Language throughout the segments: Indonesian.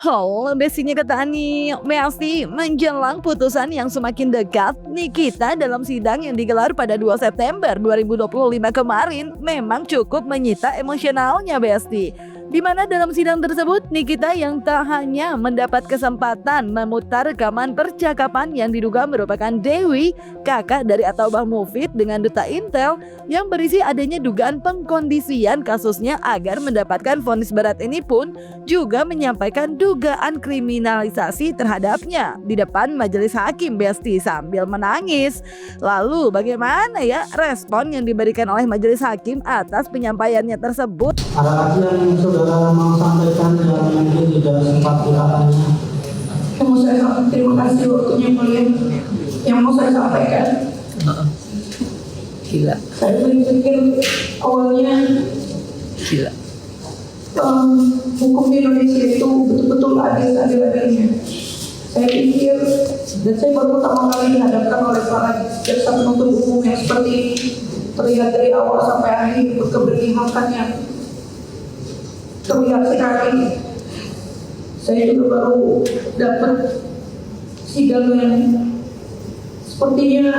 Halo Besinya Ketani, Besti menjelang putusan yang semakin dekat, Nikita dalam sidang yang digelar pada 2 September 2025 kemarin memang cukup menyita emosionalnya Besti. Di mana dalam sidang tersebut Nikita yang tak hanya mendapat kesempatan memutar rekaman percakapan yang diduga merupakan Dewi, kakak dari Ataubah Mufid dengan Duta Intel yang berisi adanya dugaan pengkondisian kasusnya agar mendapatkan vonis berat ini pun juga menyampaikan dugaan kriminalisasi terhadapnya di depan majelis hakim Besti sambil menangis. Lalu bagaimana ya respon yang diberikan oleh majelis hakim atas penyampaiannya tersebut? Ada lagi yang saudara mau sampaikan yang mungkin tidak sempat kita tanya? Yang mau saya sampaikan, terima kasih waktunya mulia. Yang mau saya sampaikan, Gila, saya berpikir awalnya hukum di Indonesia itu betul-betul adil-adilnya. Saya pikir dan saya baru pertama kali dihadapkan oleh para jaksa penuntut umum yang seperti ini, terlihat dari awal sampai akhir keberpihakan yang terlihat sekali. Saya juga baru dapat sidang yang sepertinya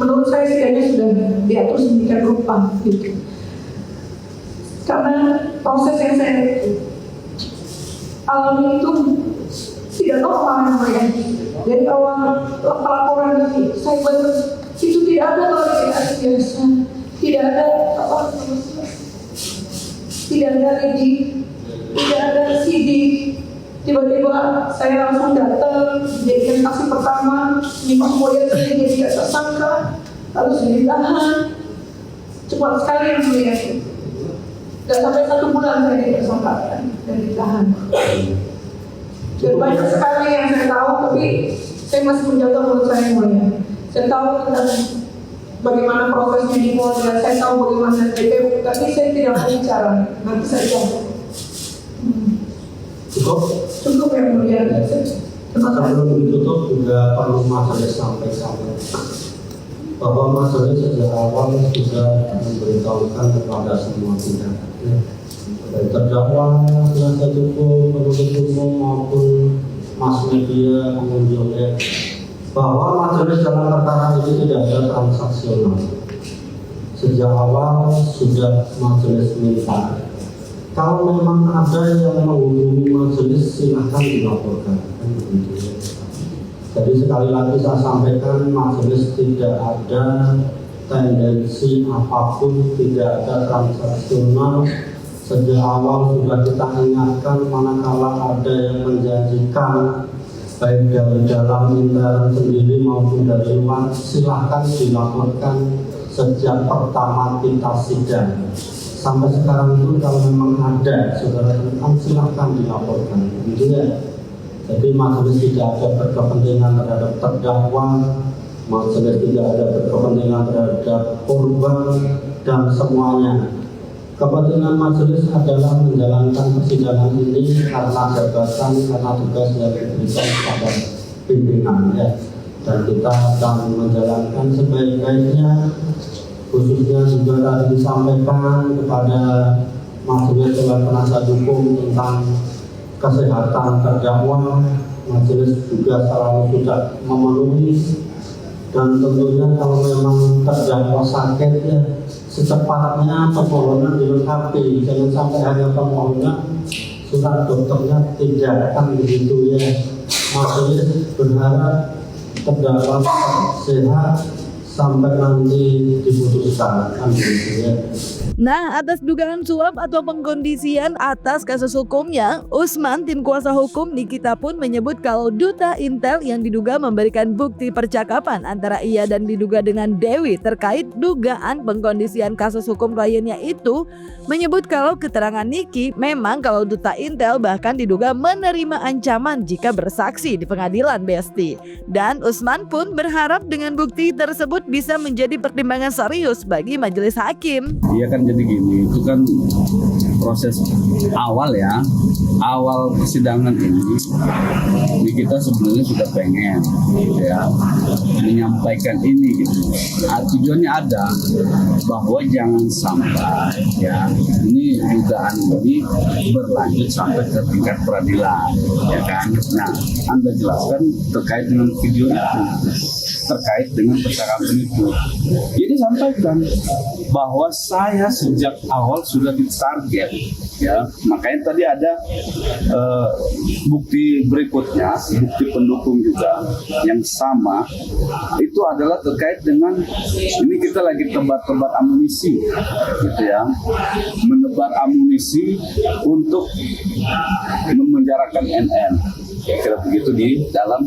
menurut saya sidangnya sudah diatur sedemikian rupa gitu. Karena proses yang saya alami itu tidak normal ya. Dari awal pelaporan di cyber itu tidak ada klarifikasi biasa, tidak ada tidak ada ready, tidak ada sidik. Tiba-tiba saya langsung datang jadi saksi pertama, Pak Mulia saya jadi tersangka, lalu saya ditahan. Cepat sekali yang mulia. Dan sampai 1 bulan saya ditersangkakan dan ditahan. Dan banyak sekali yang saya tahu, tapi saya masih menjaga mulut saya mulia. Saya tahu tentang bagaimana prosesnya di Polda, saya tahu bagaimana DPU, tapi saya tidak mau bicara. Nanti saja. Cukup yang mulia. Sebelum ditutup juga perlu majelis sampaikan bahwa majelis sejak awal sudah memberitahukan kepada semua pihak, dari terdakwa, penasihat hukum, penuntut umum maupun mass media, pengunjungnya, bahwa majelis dalam perkara ini tidak ada transaksional. Sejak awal sudah majelis minta, kalau memang ada yang menghubungi majelis silahkan dilaporkan. Jadi sekali lagi saya sampaikan, majelis tidak ada tendensi apapun, tidak ada transaksional. Sejak awal sudah kita ingatkan, manakala ada yang menjanjikan baik dari dalam intern sendiri maupun dari luar, silahkan dilaporkan sejak pertama kita sidang. Sampai sekarang itu kalau memang ada saudara teman silahkan dilaporkan, gitu ya. Jadi majelis tidak ada berkepentingan terhadap terdakwa, majelis tidak ada berkepentingan terhadap korban dan semuanya. Kepentingan majelis adalah menjalankan persidangan ini karena jabatan, karena tugas yang diberikan kepada pimpinan ya. Dan kita akan menjalankan sebaik-baiknya, khususnya juga tadi disampaikan kepada majelis dewan penasihat hukum tentang kesehatan terdakwa. Majelis juga selalu sudah memenuhi, dan tentunya kalau memang terdakwa sakit ya secepatnya permohonan dilengkapi, jangan sampai hanya permohonan surat dokternya tidak, kan begitu ya. Majelis berharap terdakwa sehat sampai nanti diputuskan, kan begitu ya. Nah, atas dugaan suap atau pengkondisian atas kasus hukumnya, Usman, tim kuasa hukum Nikita pun menyebut kalau Duta Intel yang diduga memberikan bukti percakapan antara ia dan diduga dengan Dewi terkait dugaan pengkondisian kasus hukum kliennya itu, menyebut kalau keterangan Niki memang kalau Duta Intel bahkan diduga menerima ancaman jika bersaksi di pengadilan Besti. Dan Usman pun berharap dengan bukti tersebut bisa menjadi pertimbangan serius bagi majelis hakim. Iya kan, jadi gini, itu kan proses awal ya, awal persidangan ini kita sebenarnya sudah pengen gitu ya menyampaikan ini gitu. Tujuannya ada bahwa jangan sampai ya ini dugaan ini berlanjut sampai ke tingkat peradilan, ya kan. Nah, Anda jelaskan terkait dengan video itu, terkait dengan percakapan itu. Jadi sampaikan bahwa saya sejak awal sudah ditarget, ya. Makanya tadi ada bukti berikutnya, bukti pendukung juga yang sama, itu adalah terkait dengan ini kita lagi tebar-tebar amunisi, gitu ya, menebar amunisi untuk memenjarakan NN. Kira begitu di dalam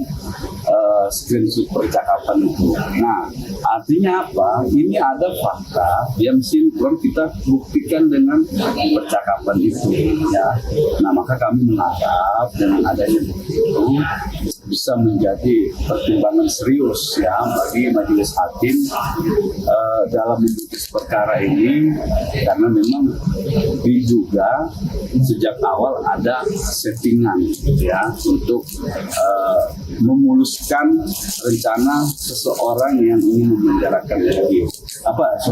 screenshot percakapan itu. Nah, artinya apa? Ini ada fakta yang kurang kita buktikan dengan percakapan itu, ya. Nah, maka kami menganggap dengan adanya bukti itu bisa menjadi pertimbangan serius ya bagi majelis hakim dalam memutus perkara ini, karena memang diduga sejak awal ada settingan ya untuk memuluskan rencana seseorang yang ingin memenjarakan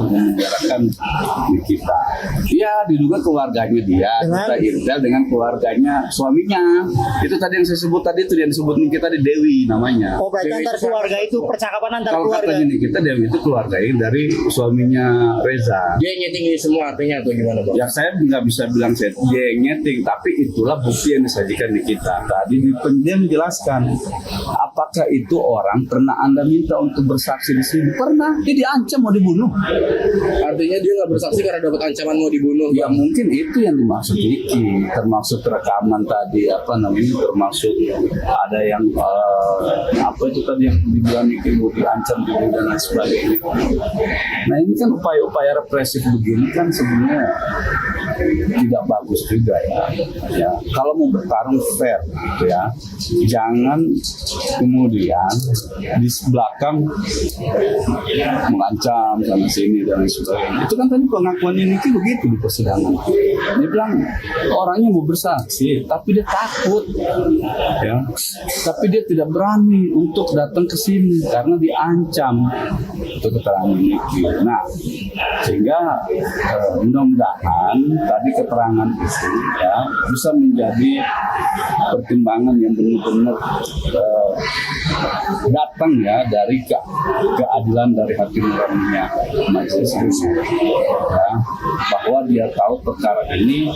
memenjarakan kita. Ya, diduga keluarganya dia, kita Irda dengan keluarganya suaminya. Itu tadi yang saya sebut tadi, itu yang disebut kita di Dewi namanya. Oh, berarti antar keluarga itu percakapan antar keluarga. Kalau katanya kita Dewi itu keluarganya dari suaminya Reza. Dia nyeting ini semua artinya atau gimana, Bang? Ya, saya nggak bisa bilang dia yang nyeting, tapi itulah bukti yang disajikan di kita. Tadi dia menjelaskan apakah itu orang pernah Anda minta untuk bersaksi di sini? Pernah. Dia diancam mau dibunuh. Artinya dia nggak bersaksi karena dapat ancaman mau dibunuh. Ya, mungkin itu yang dimaksud Iki, termasuk rekaman tadi termasuk ada yang apa itu tadi yang dibilang Iki mau diancam dibunuh dan lain sebagainya. Nah, ini kan upaya-upaya represif begini kan sebenarnya tidak bagus juga ya. Kalau mau bertarung fair gitu ya, jangan kemudian di belakang mengancam sana sini dan lain sebagainya. Itu kan tadi pengakuannya Niki begitu di persidangan. Dia bilang orangnya mau bersaksi, tapi dia takut, ya. Tapi dia tidak berani untuk datang ke sini karena diancam. Itu keterangan Niki. Nah, sehingga mudah-mudahan tadi keterangan itu ya bisa menjadi pertimbangan yang benar-benar datang ya dari keadilan dari hakim nuraninya majelis ini, ya, bahwa dia tahu perkara ini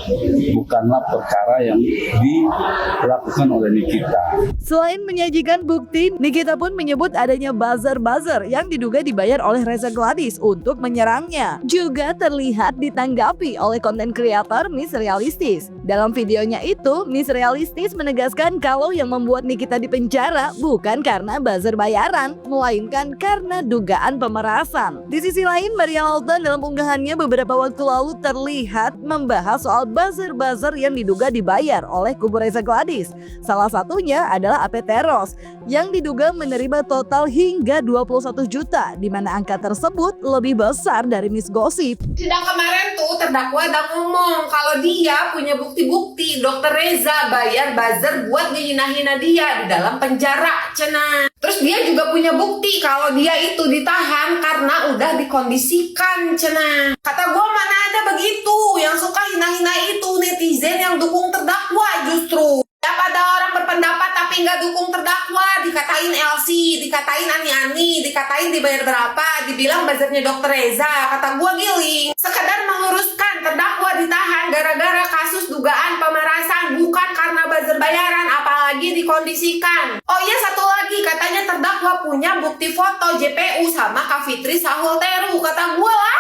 bukanlah perkara yang dilakukan oleh Nikita. Selain menyajikan bukti, Nikita pun menyebut adanya buzzer-buzzer yang diduga dibayar oleh Reza Gladys untuk menyerangnya. Juga terlihat ditanggapi oleh konten kreator Miss Realistis. Dalam videonya itu, Miss Realistis menegaskan kalau yang membuat Nikita dipenjara bukan karena buzzer bayaran, melainkan karena dugaan pemerasan. Di sisi lain, Maria Lautan dalam unggahannya beberapa waktu lalu terlihat membahas soal buzzer-buzzer yang diduga dibayar oleh kubu Reza Gladys. Salah satunya adalah AP Teros yang diduga menerima total hingga 21 juta, di mana angka tersebut lebih besar dari Miss Gossip. Sidang kemarin tuh terdakwa udah ngomong kalau dia punya bukti-bukti Dokter Reza bayar buzzer buat ngehina-hina dia di dalam penjara, cenah. Terus dia juga punya bukti kalau dia itu ditahan karena udah dikondisikan, cenah. Kata gue mana ada begitu, yang suka hina-hina itu netizen yang dukung terdakwa justru. Ada orang berpendapat tapi nggak dukung terdakwa, dikatain LC, dikatain ani-ani, dikatain dibayar berapa, dibilang buzzernya Dokter Reza. Kata gue giling, sekedar meluruskan terdakwa ditahan gara-gara kasus dugaan pemerasan, bukan karena buzzer bayaran, apalagi dikondisikan. Oh iya, satu lagi, katanya terdakwa punya bukti foto JPU sama Kak Fitri Sahul Teru. Kata gue lah,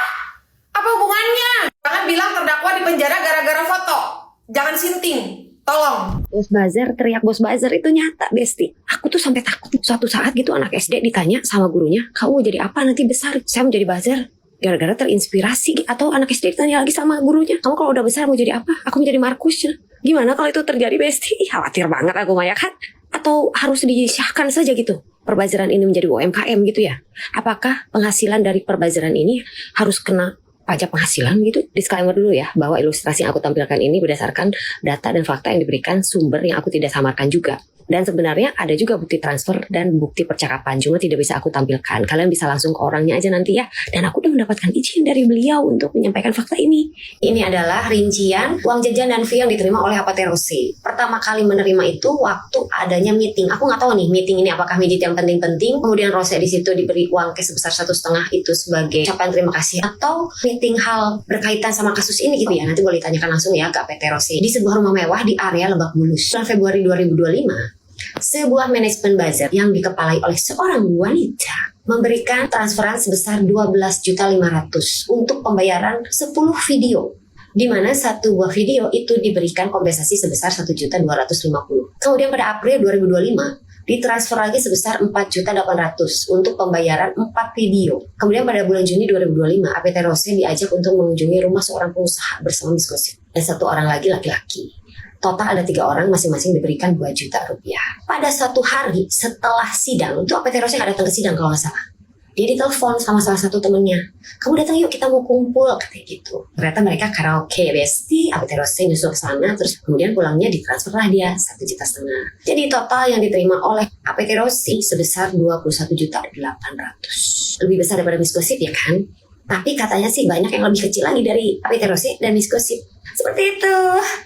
apa hubungannya? Jangan bilang terdakwa dipenjara gara-gara foto. Jangan sinting. Tolong. Bos buzzer, teriak bos buzzer itu nyata, Besti. Aku tuh sampai takut. Suatu saat gitu anak SD ditanya sama gurunya, kamu mau jadi apa nanti besar? Saya mau jadi buzzer. Gara-gara terinspirasi. Atau anak SD ditanya lagi sama gurunya, kamu kalau udah besar mau jadi apa? Aku mau jadi Markus. Gimana kalau itu terjadi, Besti? Khawatir banget aku, Maya kan? Atau harus disahkan saja gitu? perbazaran ini menjadi UMKM gitu ya. Apakah penghasilan dari perbazaran ini harus kena pajak penghasilan gitu? Disclaimer dulu ya, bahwa ilustrasi yang aku tampilkan ini berdasarkan data dan fakta yang diberikan sumber yang aku tidak samarkan juga. Dan sebenarnya ada juga bukti transfer dan bukti percakapan, cuma tidak bisa aku tampilkan. Kalian bisa langsung ke orangnya aja nanti ya. Dan aku udah mendapatkan izin dari beliau untuk menyampaikan fakta ini. Ini adalah rincian uang jajan dan fee yang diterima oleh Apotheose. Pertama kali menerima itu waktu adanya meeting. Aku nggak tahu nih meeting ini apakah meeting yang penting-penting. Kemudian Rose di situ diberi uang cash sebesar 1,5 itu sebagai ucapan terima kasih. Atau meeting hal berkaitan sama kasus ini gitu ya. Nanti boleh ditanyakan langsung ya ke Apotheose. Di sebuah rumah mewah di area Lebak Bulus. Bulan Februari 2025. Sebuah manajemen bazar yang dikepalai oleh seorang wanita memberikan transferan sebesar 12.500.000 untuk pembayaran 10 video, di mana satu buah video itu diberikan kompensasi sebesar 1.250.000. Kemudian pada April 2025 ditransfer lagi sebesar 4.800.000 untuk pembayaran 4 video. Kemudian pada bulan Juni 2025 Apotheose diajak untuk mengunjungi rumah seorang pengusaha bersama Miss Gossip dan satu orang lagi laki-laki. Total ada 3 orang, masing-masing diberikan 2 juta rupiah. Pada suatu hari setelah sidang, itu Apotheose nggak datang ke sidang kalau nggak salah. Dia ditelepon sama salah satu temennya. Kamu datang yuk, kita mau kumpul, katanya gitu. Ternyata mereka karaoke, besti. Apotheose nyusul ke sana, terus kemudian pulangnya ditransferlah dia 1,5 juta. Jadi total yang diterima oleh Apotheose sebesar 21.800.000. Lebih besar daripada Miss Gossip ya kan? Tapi katanya sih banyak yang lebih kecil lagi dari Apotheose dan Miss Gossip. Seperti itu.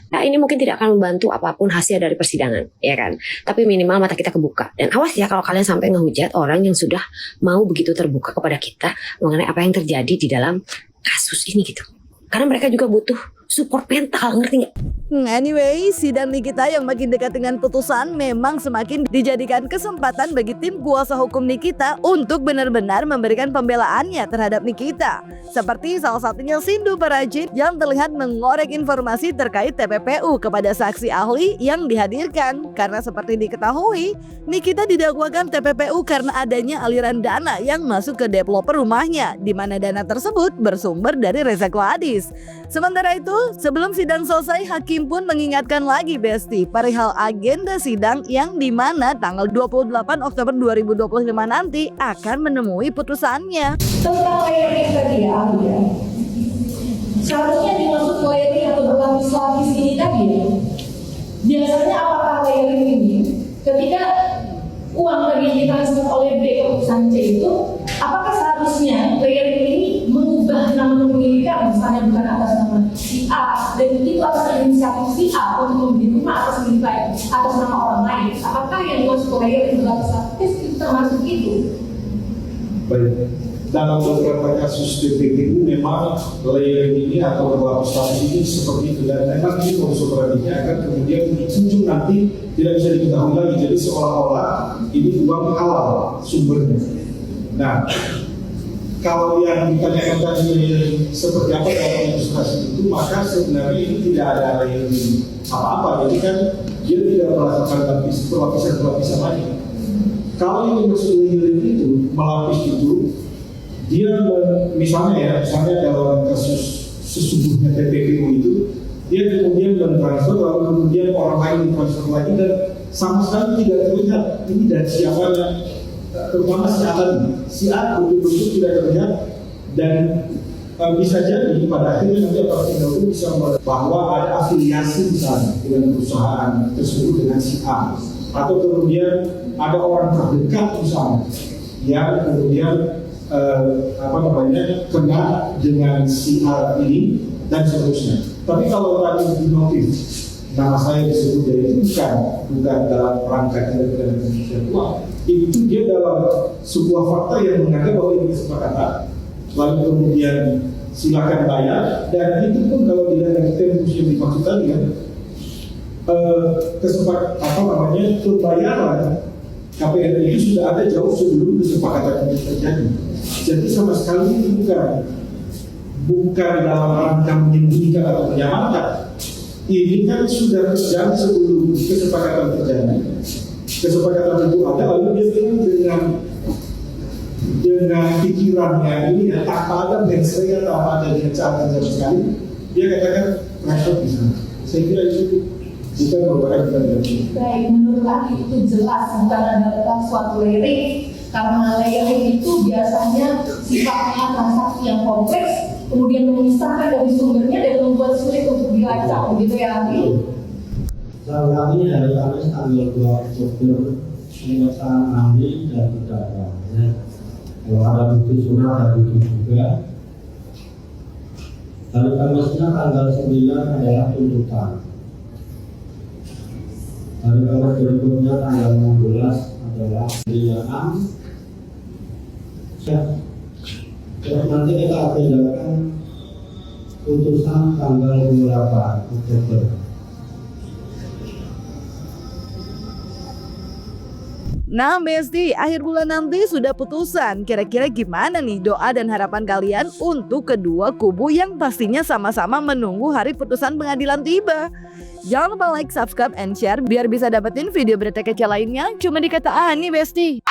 Nah, ini mungkin tidak akan membantu apapun hasil dari persidangan, ya kan? Tapi minimal mata kita kebuka. Dan awas ya kalau kalian sampai ngehujat orang yang sudah mau begitu terbuka kepada kita mengenai apa yang terjadi di dalam kasus ini gitu. Karena mereka juga butuh support mental, ngerti nggak? Anyway, sidang Nikita yang makin dekat dengan putusan memang semakin dijadikan kesempatan bagi tim kuasa hukum Nikita untuk benar-benar memberikan pembelaannya terhadap Nikita. Seperti salah satunya Sindu Parajit yang terlihat mengorek informasi terkait TPPU kepada saksi ahli yang dihadirkan. Karena seperti diketahui, Nikita didakwakan TPPU karena adanya aliran dana yang masuk ke developer rumahnya, di mana dana tersebut bersumber dari Reza Gladys. Sementara itu, sebelum sidang selesai, hakim pun mengingatkan lagi Besti perihal agenda sidang yang dimana tanggal 28 Oktober 2025 nanti akan menemui putusannya. Tentang layering tadi ya, seharusnya dimaksud layering atau berlapis-lapis ini tadi ya. Biasanya apakah layering ini ketika uang tadi ditransfer oleh B ke perusahaan C itu, apakah seharusnya layering ini mengubah nama kepemilikan, misalnya bukan atas nama si A dan itu atas inisiatif si A untuk membeli rumah atas nama orang lain? Apakah yang dimaksud layering berlapis-lapis itu termasuk itu? Baik. Dalam beberapa kasus TPPU memang layering ini atau berlapis-lapis ini seperti itu, dan memang ini konsultasinya akan kemudian ujung nanti tidak bisa diketahui lagi, jadi seolah-olah ini uang halal sumbernya. Nah, kalau yang ditanyakan tadi seperti apa dalam ilustrasi itu, maka sebenarnya ini tidak ada layering apa-apa, jadi kan dia tidak melakukan perlapisan lagi. Kalau yang dimaksud layering itu, melapis itu, dia misalnya dalam kasus sesungguhnya TPPU itu, dia kemudian mentransfer, lalu kemudian orang lain ditransfer lagi dan sama sekali tidak terlihat ini dari siapanya, terutama si A betul-betul tidak terlihat, dan bisa jadi pada akhirnya nanti aparat penegak hukum bisa bahwa ada afiliasi misalnya dengan perusahaan tersebut dengan si A, atau kemudian ada orang terdekat misalnya yang kemudian kena dengan si A ini dan seterusnya. Tapi kalau tadi dinotis nama saya disebut dari itu bukan dalam rangka tindak pidana pencucian uang, itu dia dalam sebuah fakta yang menganggap bahwa ini kesepakatan, lalu kemudian silakan bayar, dan itu pun kalau tidak ada tempus yang dimaksud tadi kan, pembayaran KPR itu sudah ada jauh sebelum kesepakatan itu terjadi. Jadi sama sekali itu bukan dalam rangka menyembunyikan atau menyamarkan. Ini kan sudah terjadi sebelum kesepakatan terjadi. Kesepakatan itu ada, lalu dia dengan pikirannya ini ya, tanpa ada mensreya, tanpa ada dengan cara sama sekali, dia katakan transfer di sana. Saya kira itu Jika merupakan tendensi. Baik, menurut kami itu jelas bukan adalah suatu layering, karena layering itu biasanya sifatnya transaksi yang kompleks, kemudian memisahkan dari sumbernya dan membuat sulit untuk dilacak, begitu ya Andi? Kami hari Kamis tanggal 2 Oktober pengesahan ahli dan terdakwa. Kalau ada bukti surat dari itu juga. Hari Kamisnya tanggal 9 adalah tuntutan. Hari Kamis berikutnya tanggal 16 adalah pemberian. Terus nanti kita agendakan putusan tanggal 28 Oktober. Nah Besti, akhir bulan nanti sudah putusan. Kira-kira gimana nih doa dan harapan kalian untuk kedua kubu yang pastinya sama-sama menunggu hari putusan pengadilan tiba? Jangan lupa like, subscribe, and share biar bisa dapetin video berita kece lainnya cuma di Kata Ani Besti.